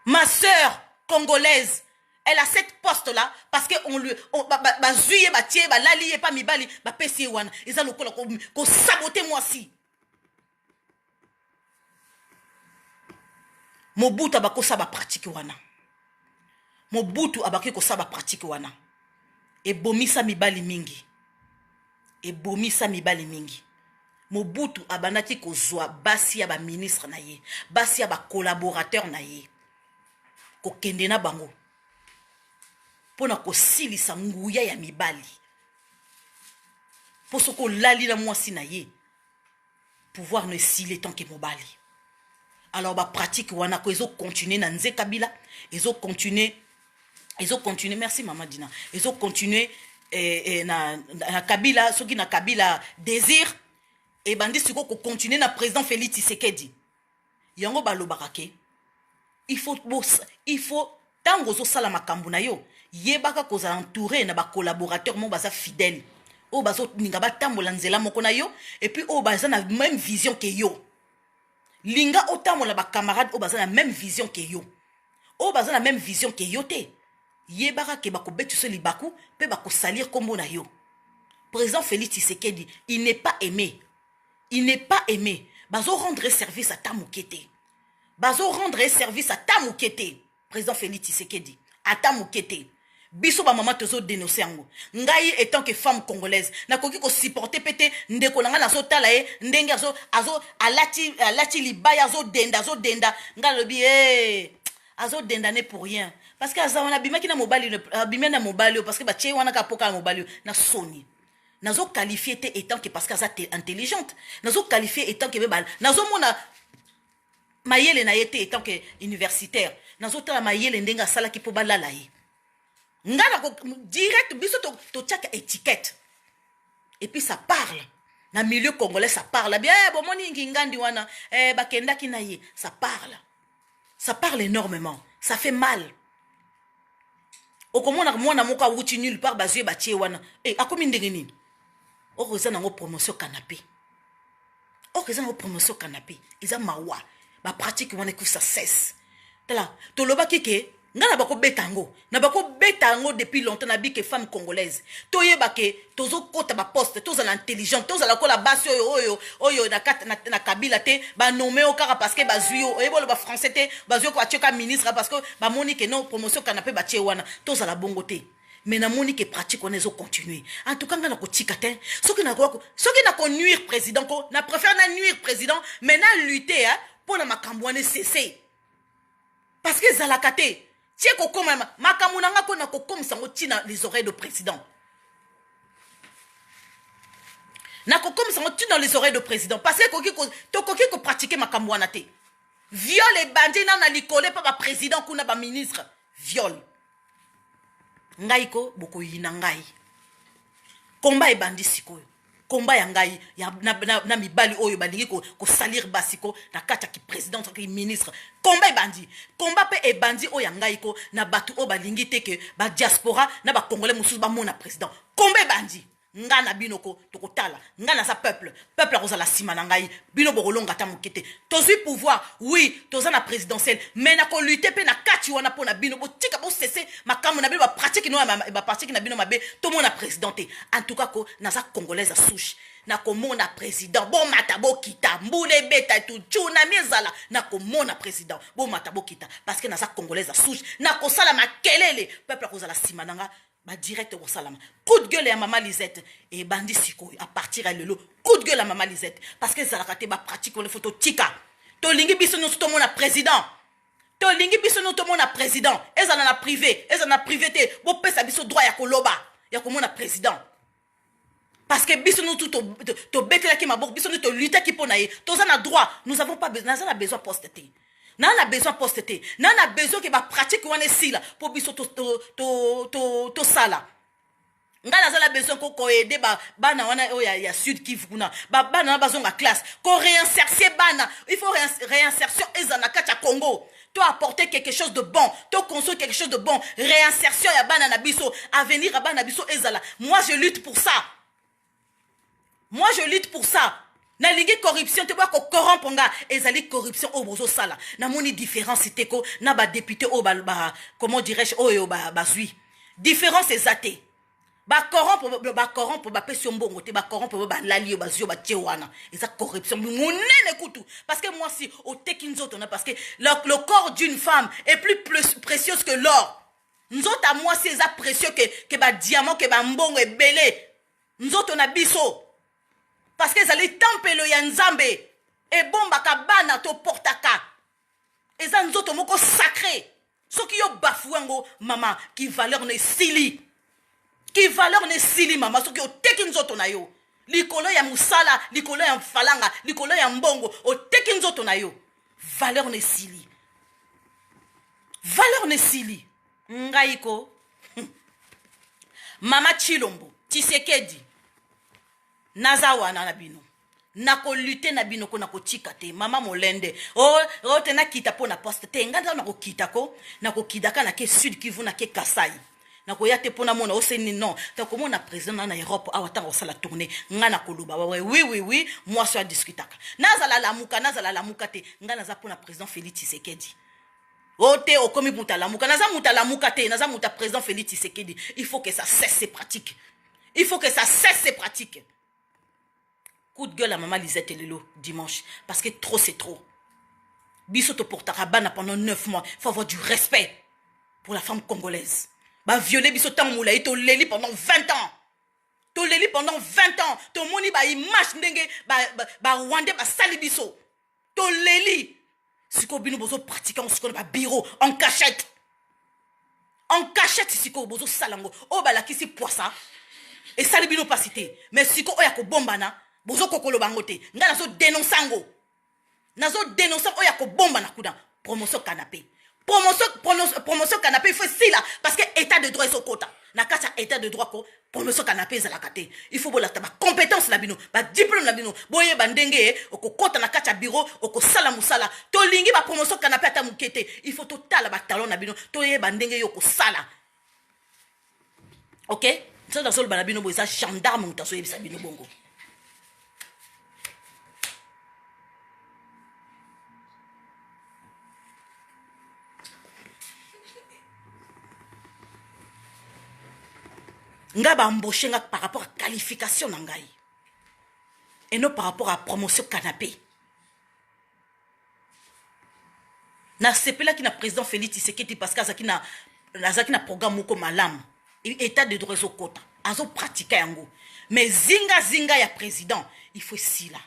Speaker 1: Ma soeur congolaise, elle a cette poste-là parce que on lui zuye ba tie ba lali pas mibali ba pesi wana eza lokola ko saboter moi si Mobutu abako saba pratique wana Mobutu abaki ko saba pratique wana ebomisa mibali mingi Mobutu abanaki ko zwa basi ya ba ministre na ye basi ya ba collaborateur na ye ko kende na bango pona ko silisa nguya ya mibali poso ko lali la mwasi na ye pouvoir ne siler tant que mobali. Alors ba pratique wana ko ezo continuer na nze kabila ezo continuer merci maman Dina ezo continuer na kabila soki na kabila désir et bandi siko ko continuer na président Félix Tshisekedi yango balobaka ke il faut tango zo sala makambu na yo yebaka koza entouré na ba collaborateur mo baza fidèle o bazo ninga batambola nzela moko na yo et puis o baza na même vision que yo linga otamola ba camarade o baza na même vision que yo o baza na même vision que yo te yebaka ke bako betu so libaku pe bako salir kombo na yo. Président Félix Tshisekedi il n'est pas aimé bazo rendre service à Tamukete président Félix Tshisekedi à Tamukete biso ba maman tozo dénoncer yango ngai étant que femme congolaise na koki ko supporter pété ndeko nanga na so tala ye ndenge azo alati libaya azo denda ngalobi azo denda ne pour rien parce que aza wana bimaki na mobali bimena mobali parce que ba tie wana ka poka mobali na soni nazo qualifié étant que parce qu'elle est intelligente, nazo qualifié étant que nazo mona mayele na yete étant que universitaire, nazo tala mayele ndenga sala ki po balala yi. Ngana ko direct biso to tchaka étiquette. Et puis ça parle. Dans le milieu congolais, ça parle. Bien, bon, moni ngingandi wana, bakenda kinaye, ça parle. Ça parle énormément. Ça fait mal. Okomona mwana moka wuti nulle part bazue batie wana. Akomi ndengeni. Okoza nango promotion canapé. Okoza nango promotion canapé. Iza mawa. Ba pratique wana que ça cesse. Tala, toloba kike ngana bako betango. Na bako betango depuis longtemps na bike femme congolaise. Toye bake tozo kota ba poste, toza l'intelligente, toza la kola basi oyo na kabila te ba nommé au kara parce que bazuyo oyebo le ba français te bazuyo ko atioka ministre parce que ba moni que non promotion canapé ba tie wana toza la bongo te. Mais na moni que pratique on ezo continuer. En tout cas ngana ko tikate. Soki na ko nuire président ko na préfère na nuire président mais na lutter hein pour na makambo wana cesser. Parce que zalakate tiens koko makambo nanga ko na ko comme sango tina les oreilles de président. Na ko comme sango tina les oreilles de président parce que koki ko pratiquer makambo wana te. Viol et bandit na likole pa ba président kuna ba ministre. Viol. Ngai ko boko yina ngai. Combat et bandit sikoyo. Combat ya ngai ya na mibali oyo balingi ko salir basiko na kata ki président ki ministre. Combat et bandit. Combat pe e bandit oyo ngai ko na batu o balingi te ke ba diaspora na ba congolais mususu ba mona président. Combat et bandit. Nga na binoko tokotala nga na sa peuple kozala sima na ngai bino bokolonga ta mokete tozui pouvoir oui toza na présidentielle mais na ko lutter pe na kati wana pona bino botika bo cesser makamu na bino ba pratique no ba pratique na bino mabe to mona présidenté en tout cas ko na sa congolaise à souche na ko mona président bon mata bo kita mbule beta tu tuna miezala na ko mona président bon mata bo kita parce que na sa congolaise à souche na ko sala makelele peuple kozala sima na nga ba direct au salama. Coup de gueule à maman Lisette et bandi siko à partir à lelo. Coup de gueule à maman Lisette parce que ça a raté ba pratique les photos tika. To lingi biso no to mona président. To lingi biso no to mona président. Et ça na privé, et ça na privété. Bo pesa biso droit ya koloba. Ya ko mona président. Parce que biso no to betela ki mabok biso no to lutter ki pona ye. To za na droit, nous avons pas besoin, nous avons besoin posteter. Nan a besoin posteter. Nan a besoin que ba pratique wana sila pour biso to sala. Ngana zala besoin ko aider bana wana ya sud Kivu kuna. Bana bazonga classe. Ko réinsertion bana. Il faut réinsertion ezana kacha Congo. Toi apporter quelque chose de bon. Toi construire quelque chose de bon. Réinsertion ya bana na biso. Avenir ya bana biso ezala. Moi je lutte pour ça. Moi je lutte pour ça. Na lingi corruption te bois ko corrompre nga ezali corruption o bozo sala na moni différence te ko na ba député o ba comment dirais-je o ba zui différence ezate ba corrompre ba pesi mbongo te ba corrompre ba lali ba zio ba tiewana eza corruption monene kutu parce que moi si au tekinzoto na parce que le corps d'une femme est plus précieux que l'or nzoto à moi c'est eza précieux que ba diamant que ba mbongo ebele nzoto na biso. Parce que ça les tempelo ya nzambe et bomba kabana to portaka et ça nzoto moko sacré ce qui yo bafouango mama qui valeur ne sili mama ce qui yo teki nzoto na yo likolo ya musala likolo ya falanga likolo ya mbongo o teki nzoto na yo valeur ne sili ngaiko mama Chilombo Tshisekedi nazawa na bino nako lutter na bino ko nako tika te mama molende o te na kita po na poste te nganda nako kita ko nako kidaka na ke sud Kivu na ke Kasai nako ya te po na mona o seni non ta ko mona président na Europe awata ko sala tourner ngana ko luba oui moi so discutaka nazala lamuka te ngana za po na président Félix Tshisekedi o te o komi muta lamuka te naza muta président Félix Tshisekedi il faut que ça cesse ces pratiques. Coup de gueule à maman Lisette et Lelo dimanche. Parce que trop c'est trop. Bisoto pour Tarabana pendant 9 mois. Il faut avoir du respect pour la femme congolaise. Bah violer Bisoto Moula et to leli pendant 20 ans. To moni ba image ndenge ba Rwanda ba sali biso. To leli. Siko bino bozo pratiquant ce qu'on a bureau en cachette. Siko bozo salango. Oh ba la kisi poissa. Et ça le bino pas cité. Mais si ko oya ko bomba na, bozo kokolo bangote. Nga nazo dénoncer ngo. Nazo dénoncer oya ko bomba na kuda. Promotion canapé. Promotion canapé, il faut si là. Parce que état de droit est au quota. Na kacha état de droit ko. Promotion canapé za la kate. Il faut bola taba compétence la bino. Ba diplôme la bino. Boye bandenge oko kota na kacha bureau oko sala musala. To lingi ba promotion canapé ata mukete. Il faut total ba talon na bino. To ye bandenge yoko sala. OK? Ça dans le balabino bo ça gendarme ta so yebisa bino bongo. Nga ba embauché nga par rapport à qualification na ngai. Et non par rapport à promotion canapé. Na sepela ki na président Félix Tshisekedi parce que azaki na programme moko malamu. État de droit au quota. Azo pratiquer yango. Mais zinga ya président, il faut si là.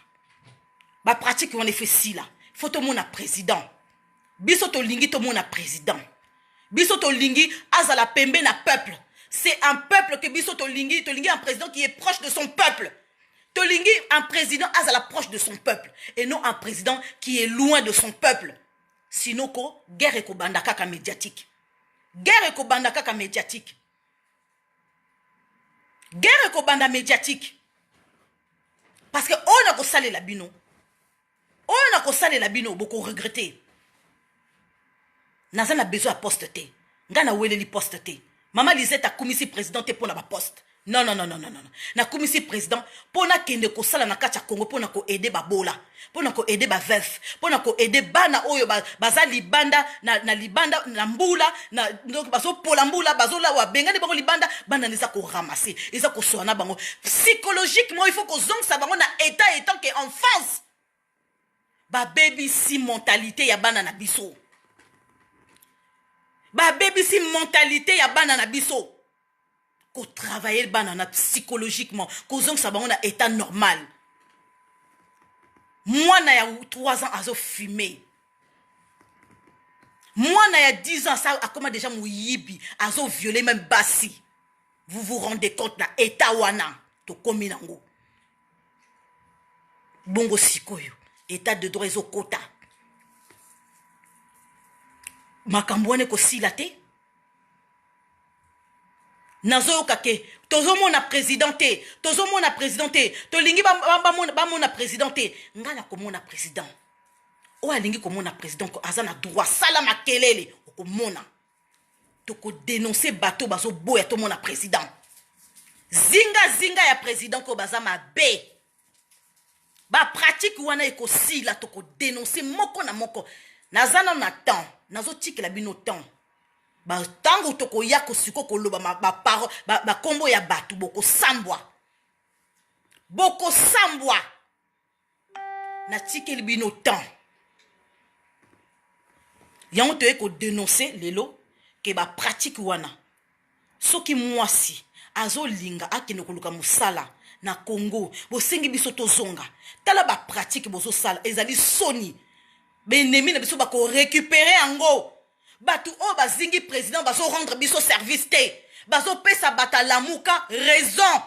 Speaker 1: Ba pratique on fait si là. Faut tout monde président. Biso to lingi to monde président. Biso to lingi azala pembe na peuple. C'est un peuple que biso to lingi un président qui est proche de son peuple. To lingi un président azala proche de son peuple et non un président qui est loin de son peuple. Sinon ko guerre ko banda kaka médiatique. Guerre ko banda kaka médiatique. Guerre ko banda médiatique. Parce que on a ko salé la bino. On a ko salé la bino beaucoup regretter. Naza na besoin à poste te. Nga na wele li poste te. Maman Lisette a commissi présidente pour la poste. Non. Na commissi président pour na kende ko sala na kacha Congo pour na ko aider ba bola. Pour na ko aider ba veuf. Pour na ko aider bana oyo baza libanda na libanda na mbula na donc baso pola mbula bazo la wa benga de bango libanda bana neza ko ramasser. Eza ko soana bango. Psychologiquement il faut ko zong sa bango na étant que en France. Ba baby si mentalité ya bana na biso. Ba baby si mentalité ya bana na biso. Ko travailler le banana psychologiquement, ko zong sa bango na état normal. Moi na ya 3 ans azo fumé. Moi na ya 10 ans ça a comment déjà mouyibi azo violé même basi. Vous vous rendez compte na état wana to komi nango. Bongo sikoyo, état de droit ezo kota. Makambwane ko silate. Nazo kake tozo mona présidenté to lingi ba mona présidenté ngana ko mona président o alingi ko mona président ko azana droit sala makelele ko mona to ko dénoncer bateau bazo boya to mona président zinga ya président ko bazama be ba pratique wana eko si la to ko dénoncer moko na moko nazana na temps nazo tiki la bino temps. Ba tango toko yako siko koloba ba parole ba kombo ya batu boko sambwa na tiki bino temps yango to eko dénoncer lelo ke ba pratique wana soki mwasi azo linga akene koluka musala na Congo bosengi biso tozonga tala ba pratique bozo sala ezali soni benemi na biso ba ko récupérer ango. Batu o bazingi président bazo rendre biso service te. Bazo pesa bata lamuka raison.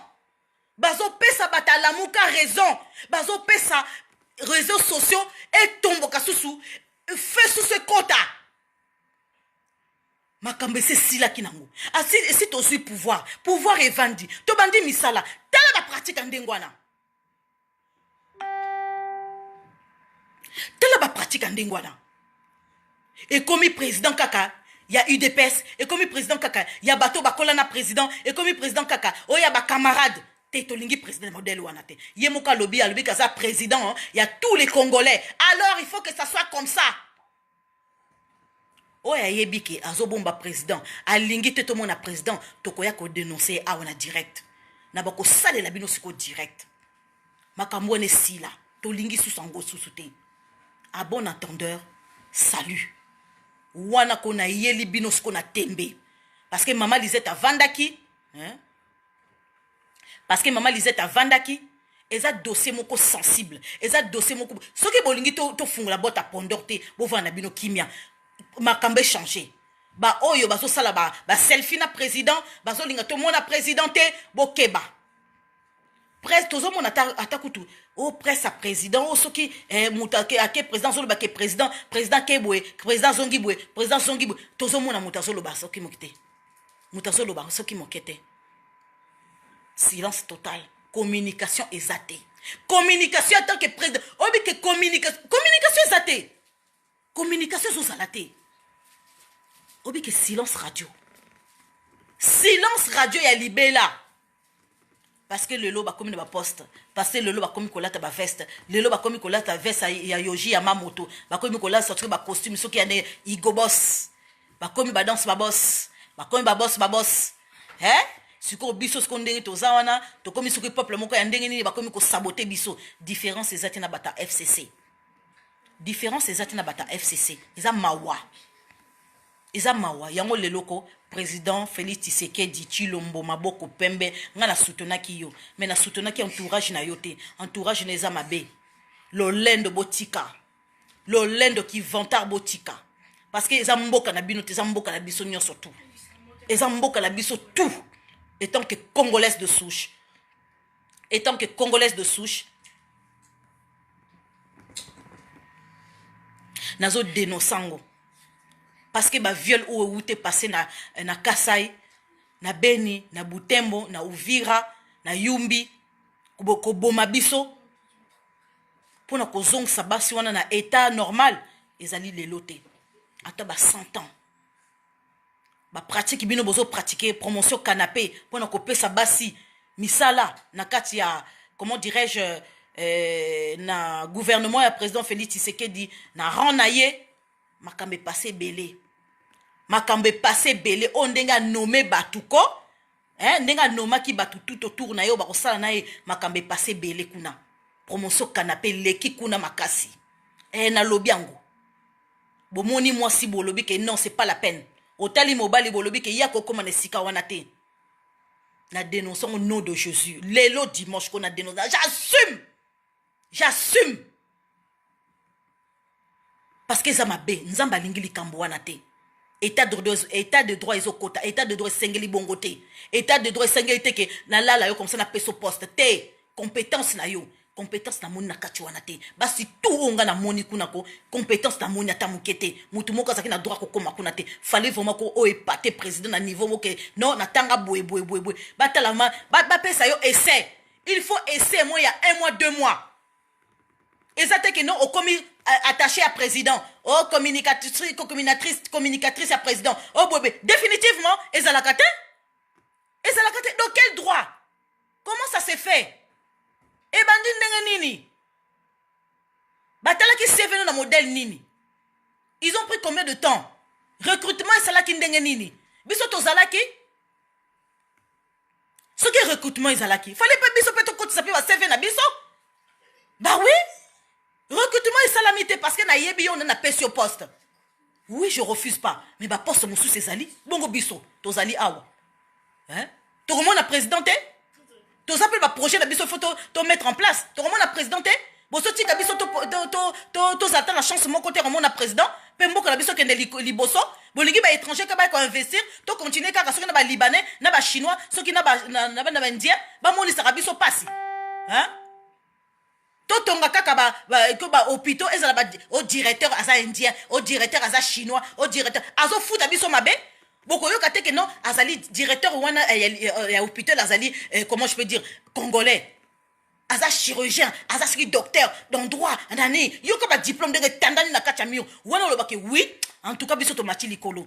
Speaker 1: Bazo pesa bata lamuka raison. Bazo pesa réseaux sociaux et tombo kasusu fait sous ce quota. Makambe c'est sila kinango. Si to suis pouvoir est vendu. To bandi misala. Tala ba pratique andengwana. Tala ba pratique andengwana. Et comme président kaka, il y a UDPS. Et comme président kaka, il y a bateau bakolana président. Et comme président kaka, oh il y a ba camarade. Tétolingi président modèle wanate. Yemoka lobby alobi kaza président. Il y a tous les Congolais. Alors il faut que ça soit comme ça. Oh ya yebiki azobomba président. Alingi te tomo na président. Tokoya ko dénoncer a wana direct. Na bako sale la bino siko direct. Makamwene sila. Tolingi sous sango sous-souté. À bon entendeur, salut. Wana kona yeli binos kona tembe. Parce que maman Lisette a vandaki. Hein? Parce que maman Lisette a vandaki. Eza dossier moko sensible. Eza dossier moko. Ce que bolingi to funga la botte à pondorte. Bo vana bino kimia. Makambe changer. Ba oyo bazo sala ba selfie na président. Bazo linga to mona présidenté. Bo keba. presse tozo mon atakutu o presse à président o soki mutake ake président zolo ba ke président kebwe président zongibwe tozo mon mutazo lo ba soki mokite mutazo lo ba soki mokete. Silence total. Communication exatée. Communication en tant que président. Obi que communication exatée. Communication sous salaté. Obi que silence radio. Silence radio ya libela. Parce que le lot va comme ba poste. Parce que le lot va comme kolata ba veste. Le lot va comme kolata veste ya yoji ya mamoto. Ba comme kolata sortir ba costume so qui ane igobos. Ba comme ba danse ba boss. Ba comme ba boss. Hein? Siko biso skondenge toza wana to komi soko peuple moko ya ndenge nini ba komi ko saboter biso. Différence ezati na bata FCC. Différence ezati na bata FCC. Eza mawa. Eza mawa yango leloko président Félix Tshisekedi Tshilombo maboko pembe nga na soutenaki yo mais na soutenaki entourage na yote entourage na eza mabe lolendo botika lolendo qui vantard botika parce que eza mboka na bino eza mboka na biso nyonso tout eza mboka na biso tout étant que congolaise de souche nazo dénonçango parce que ba viol ou te passé na Kasai na Beni na Butembo na Uvira na Yumbi ko boma biso pona ko zong sabasi wana na état normal ezali lelote ata ba 100 ans ba pratique bino bozo pratiquer promotion canapé pona ko pesa basi misala na kati ya comment dirais-je na gouvernement ya président Félix Tshisekedi na ranaye makambe passé belé o ndenga nommé batuko ndenga nomaki batu tout autour na yo ba kosala na ye makambe passé belé kuna promotion canapé leki kuna makasi na lobiango bomoni mwasi bolobi ke non c'est pas la peine otali mobali bolobi ke yako koma na sika wana te na dénonçant au nom de Jésus lelo dimanche qu'on a dénoncé j'assume parce que ça m'a bé nzamba lingili kambo wana te état de droit ezokota état de droit sengeli bongote état de droit sengeli te ke na lala yo comme ça na peso poste te compétence na yo compétence na moni na kati wana te basi tout onga na moni kuna ko compétence na moni ata mukete mutu moko azaki na droit ko koma kuna te fallait vraiment ko o épater président na niveau moke non na tanga boye batala ba pesa yo essai il faut essayer moi il y a 1 mois 2 mois exactement que non au commis attaché à président oh communicatrice à président oh bébé définitivement ezalakate dans quel droit comment ça s'est fait et bandi ndenge nini batala ki seveno na modèle nini ils ont pris combien de temps recrutement esalaki ndenge nini biso tozalaki soki recrutement ezalaki fallait pas biso pe to kotisa pe ba CV na biso bah oui recrutement esalamité parce que na yebi yo na pesi au poste oui je refuse pas mais ba poste mosu ezali bongo biso tozali awa to remona présidenté to s'appelle ba projet na biso faut to mettre en place to remona présidenté boso tika biso to zata la chance mon côté remona président pe mboko na biso kende liboso bolingi ba étranger ka ba ko investir to continuer kaka soki na ba libanais na ba chinois soki na ba indien ba molisa ka biso pasi totonga kaka ba hôpitaux ezala ba au directeur aza indien au directeur aza chinois au directeur azo futa biso mabe boko yoka te que non azali directeur wana ya hôpital azali comment je peux dire congolais aza chirurgien aza ski docteur d'endroit nani yoka ba diplôme de tandani na kacha mio wana lo baki oui en tout cas biso to mati likolo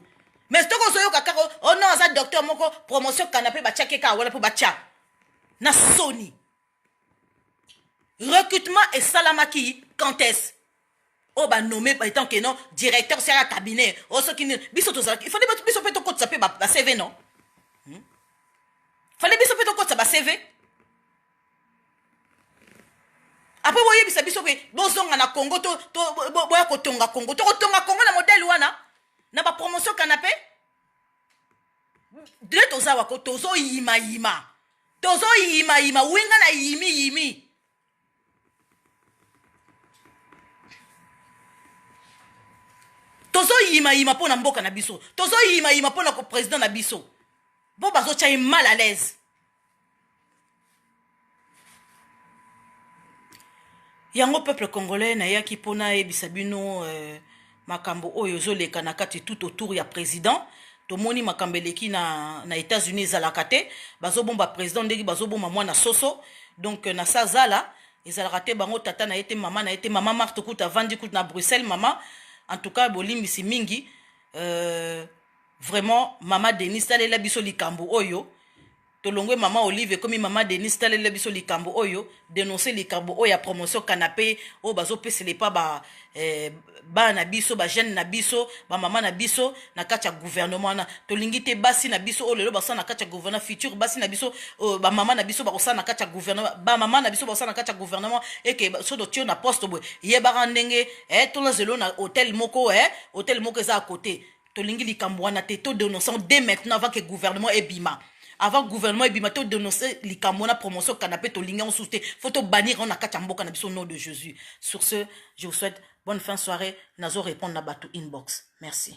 Speaker 1: mais toko zo yoka kaka oh non aza docteur moko promotion canapé ba tchake ka wala po ba tcha na soni recrutement et salamaki quand est-ce oh bah nommé étant que non directeur c'est un cabinet oh ce qui biso to il fallait biso peto code ça peut ba CV non fallait biso peto code ça ba CV après voyez biso pe bozonga na Congo to boya ko tonga Congo na modèle wana na ba promotion canapé de tozawa ko tozo yima winga na yimi tozo yima pona mboka na biso tozo yima pona ko président na biso bo bazo tcha mal à l'aise yango peuple congolais nayaki mpona yebisa bino makambo oyo ezoleka na kati tout autour ya président tomoni makambo eleki na États-Unis ezalaka te bazobomba président ndenge bazobomba mwana soso donc na sa zala ezalaka te bango tata na ye te mama na ye te mama Marthe kuta avandi kuta na Bruxelles mama en tout cas bolimbisi mingi vraiment mama Denis talela biso likambo oyo tolongwe mama Olive comme mama Denis talela biso likambo oyo dénoncer likambo oyo ya promotion canapé oyo bazopesele pa ba na biso ba jeune na biso ba mama na biso na kati ya gouvernement na tolingi te basi na biso oyo lelo basana na kati ya gouvernement futur basi na biso ba mama na biso bakosana na kati ya gouvernement ba mama na biso bakosana na kati ya gouvernement eke so do tio na poste boy yebaka ndenge tola zelo na hôtel moko eza à côté tolingi likambo wana te to dénonçant dès maintenant avant que gouvernement ebima avant gouvernement ebima to dénoncer likambo na promotion canapé to linga on souté faut to bannir on a kachamboka na biso au nom de Jésus. Sur ce, je vous souhaite bonne fin de soirée. Nazo répondre na batu inbox. Merci.